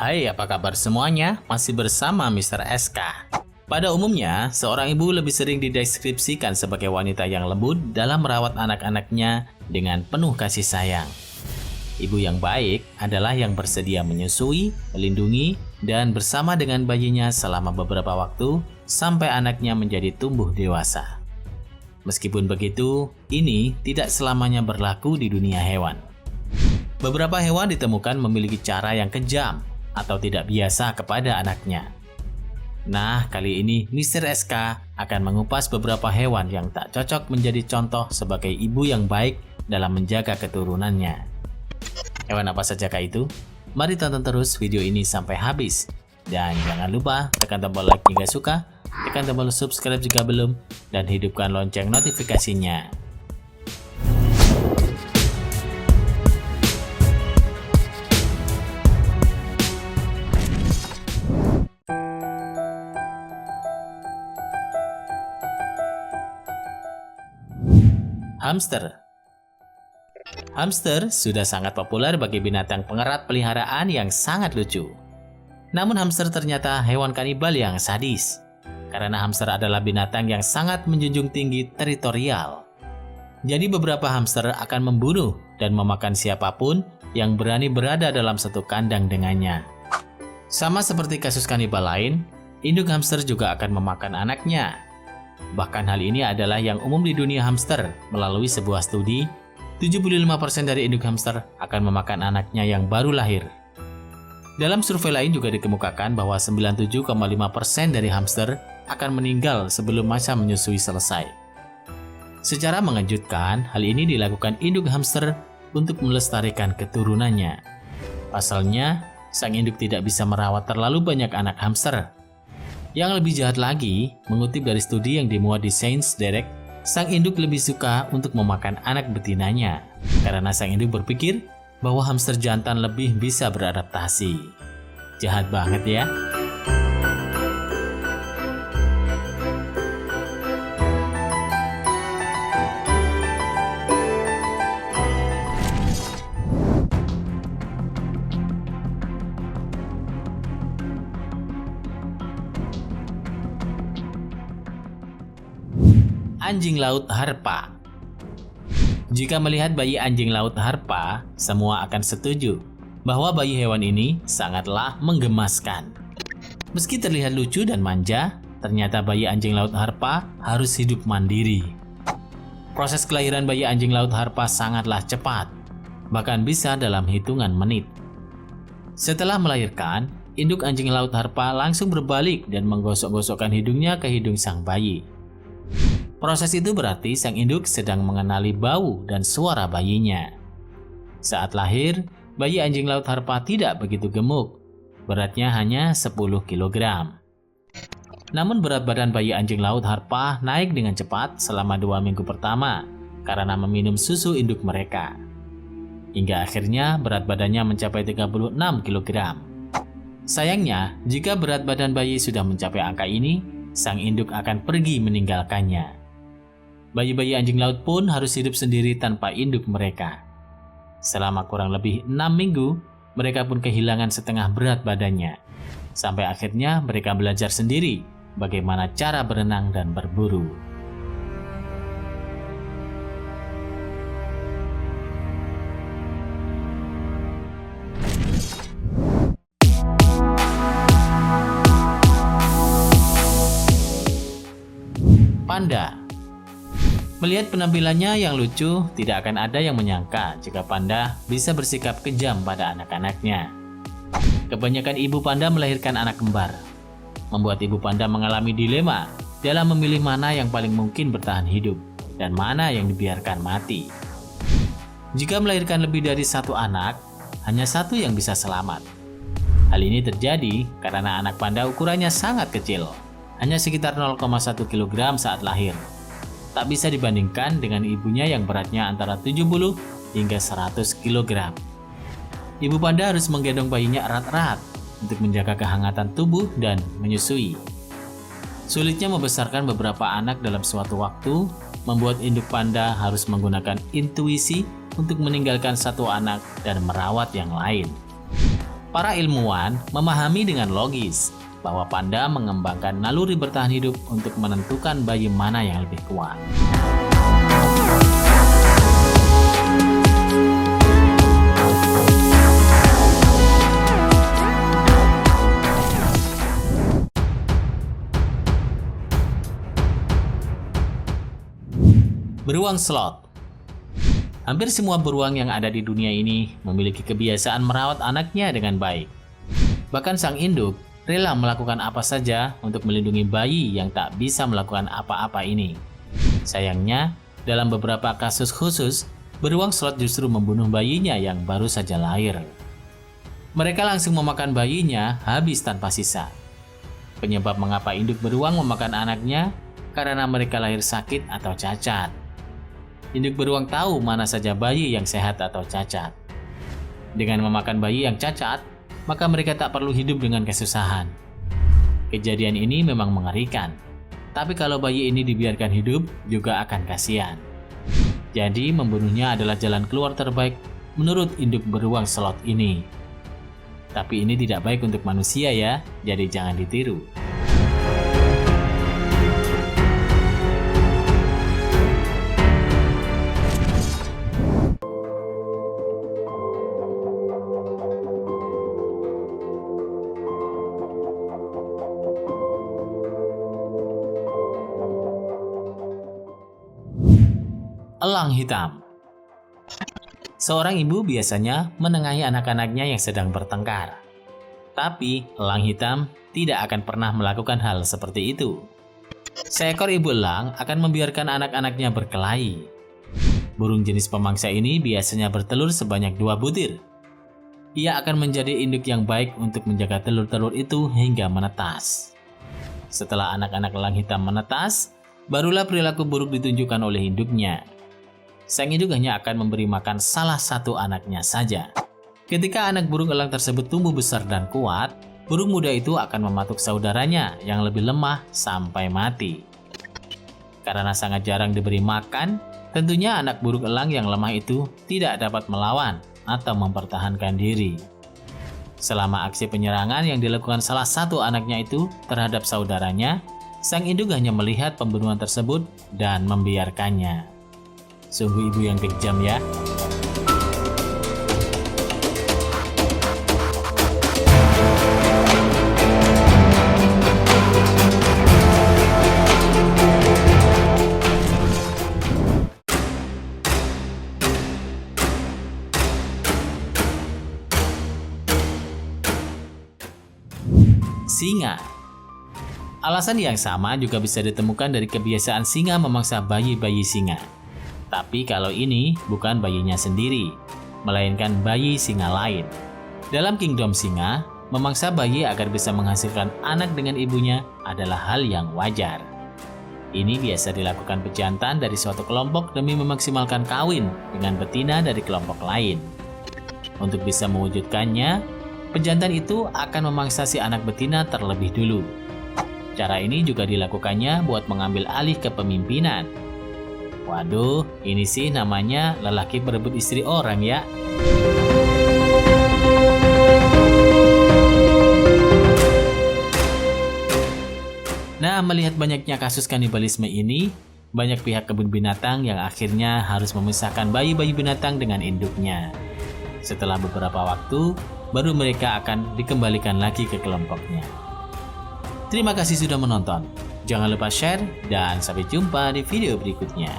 Hai, apa kabar semuanya? Masih bersama Mr. SK. Pada umumnya, seorang ibu lebih sering dideskripsikan sebagai wanita yang lembut dalam merawat anak-anaknya dengan penuh kasih sayang. Ibu yang baik adalah yang bersedia menyusui, melindungi, dan bersama dengan bayinya selama beberapa waktu sampai anaknya menjadi tumbuh dewasa. Meskipun begitu, ini tidak selamanya berlaku di dunia hewan. Beberapa hewan ditemukan memiliki cara yang kejam atau tidak biasa kepada anaknya. Nah, kali ini Mr. SK akan mengupas beberapa hewan yang tak cocok menjadi contoh sebagai ibu yang baik dalam menjaga keturunannya. Hewan apa sajakah itu? Mari tonton terus video ini sampai habis. Dan jangan lupa tekan tombol like jika suka, tekan tombol subscribe jika belum, dan hidupkan lonceng notifikasinya. Hamster. Hamster sudah sangat populer bagi binatang pengerat peliharaan yang sangat lucu. Namun hamster ternyata hewan kanibal yang sadis. Karena hamster adalah binatang yang sangat menjunjung tinggi teritorial. Jadi beberapa hamster akan membunuh dan memakan siapapun yang berani berada dalam satu kandang dengannya. Sama seperti kasus kanibal lain, induk hamster juga akan memakan anaknya. Bahkan hal ini adalah yang umum di dunia hamster. Melalui sebuah studi, 75% dari induk hamster akan memakan anaknya yang baru lahir. Dalam survei lain juga dikemukakan bahwa 97,5% dari hamster akan meninggal sebelum masa menyusui selesai. Secara mengejutkan, hal ini dilakukan induk hamster untuk melestarikan keturunannya. Pasalnya, sang induk tidak bisa merawat terlalu banyak anak hamster. Yang lebih jahat lagi, mengutip dari studi yang dimuat di Science Direct, sang induk lebih suka untuk memakan anak betinanya karena sang induk berpikir bahwa hamster jantan lebih bisa beradaptasi. Jahat banget ya. Anjing laut harpa. Jika melihat bayi anjing laut harpa, semua akan setuju bahwa bayi hewan ini sangatlah menggemaskan. Meski terlihat lucu dan manja, ternyata bayi anjing laut harpa harus hidup mandiri. Proses kelahiran bayi anjing laut harpa sangatlah cepat, bahkan bisa dalam hitungan menit. Setelah melahirkan, induk anjing laut harpa langsung berbalik dan menggosok-gosokkan hidungnya ke hidung sang bayi. Proses itu berarti sang induk sedang mengenali bau dan suara bayinya. Saat lahir, bayi anjing laut harpa tidak begitu gemuk. Beratnya hanya 10 kg. Namun berat badan bayi anjing laut harpa naik dengan cepat selama 2 minggu pertama karena meminum susu induk mereka. Hingga akhirnya berat badannya mencapai 36 kg. Sayangnya, jika berat badan bayi sudah mencapai angka ini, sang induk akan pergi meninggalkannya. Bayi-bayi anjing laut pun harus hidup sendiri tanpa induk mereka. Selama kurang lebih 6 minggu, mereka pun kehilangan setengah berat badannya. Sampai akhirnya mereka belajar sendiri bagaimana cara berenang dan berburu. Panda. Melihat penampilannya yang lucu, tidak akan ada yang menyangka jika panda bisa bersikap kejam pada anak-anaknya. Kebanyakan ibu panda melahirkan anak kembar, membuat ibu panda mengalami dilema dalam memilih mana yang paling mungkin bertahan hidup dan mana yang dibiarkan mati. Jika melahirkan lebih dari satu anak, hanya satu yang bisa selamat. Hal ini terjadi karena anak panda ukurannya sangat kecil, hanya sekitar 0,1 kg saat lahir. Tak bisa dibandingkan dengan ibunya yang beratnya antara 70 hingga 100 kg. Ibu panda harus menggendong bayinya erat-erat untuk menjaga kehangatan tubuh dan menyusui. Sulitnya membesarkan beberapa anak dalam suatu waktu membuat induk panda harus menggunakan intuisi untuk meninggalkan satu anak dan merawat yang lain. Para ilmuwan memahami dengan logis bahwa panda mengembangkan naluri bertahan hidup untuk menentukan bayi mana yang lebih kuat. Beruang sloth. Hampir semua beruang yang ada di dunia ini memiliki kebiasaan merawat anaknya dengan baik. Bahkan sang induk rela melakukan apa saja untuk melindungi bayi yang tak bisa melakukan apa-apa ini. Sayangnya, dalam beberapa kasus khusus, beruang sloth justru membunuh bayinya yang baru saja lahir. Mereka langsung memakan bayinya habis tanpa sisa. Penyebab mengapa induk beruang memakan anaknya karena mereka lahir sakit atau cacat. Induk beruang tahu mana saja bayi yang sehat atau cacat. Dengan memakan bayi yang cacat, maka mereka tak perlu hidup dengan kesusahan. Kejadian ini memang mengerikan, tapi kalau bayi ini dibiarkan hidup juga akan kasihan. Jadi membunuhnya adalah jalan keluar terbaik menurut induk beruang sloth ini. Tapi ini tidak baik untuk manusia ya, jadi jangan ditiru. Elang hitam. Seorang ibu biasanya menengahi anak-anaknya yang sedang bertengkar. Tapi elang hitam tidak akan pernah melakukan hal seperti itu. Seekor ibu elang akan membiarkan anak-anaknya berkelahi. Burung jenis pemangsa ini biasanya bertelur sebanyak 2 butir. Ia akan menjadi induk yang baik untuk menjaga telur-telur itu hingga menetas. Setelah anak-anak elang hitam menetas, barulah perilaku buruk ditunjukkan oleh induknya. Sang induk hanya akan memberi makan salah satu anaknya saja. Ketika anak burung elang tersebut tumbuh besar dan kuat, burung muda itu akan mematuk saudaranya yang lebih lemah sampai mati. Karena sangat jarang diberi makan, tentunya anak burung elang yang lemah itu tidak dapat melawan atau mempertahankan diri. Selama aksi penyerangan yang dilakukan salah satu anaknya itu terhadap saudaranya, sang induk hanya melihat pembunuhan tersebut dan membiarkannya. Sungguh ibu yang kejam ya. Singa. Alasan yang sama juga bisa ditemukan dari kebiasaan singa memangsa bayi-bayi singa. Tapi kalau ini bukan bayinya sendiri, melainkan bayi singa lain. Dalam kingdom singa, memangsa bayi agar bisa menghasilkan anak dengan ibunya adalah hal yang wajar. Ini biasa dilakukan pejantan dari suatu kelompok demi memaksimalkan kawin dengan betina dari kelompok lain. Untuk bisa mewujudkannya, pejantan itu akan memangsa si anak betina terlebih dulu. Cara ini juga dilakukannya buat mengambil alih kepemimpinan. Waduh, ini sih namanya lelaki berebut istri orang ya. Nah, melihat banyaknya kasus kanibalisme ini, banyak pihak kebun binatang yang akhirnya harus memisahkan bayi-bayi binatang dengan induknya. Setelah beberapa waktu, baru mereka akan dikembalikan lagi ke kelompoknya. Terima kasih sudah menonton. Jangan lupa share dan sampai jumpa di video berikutnya.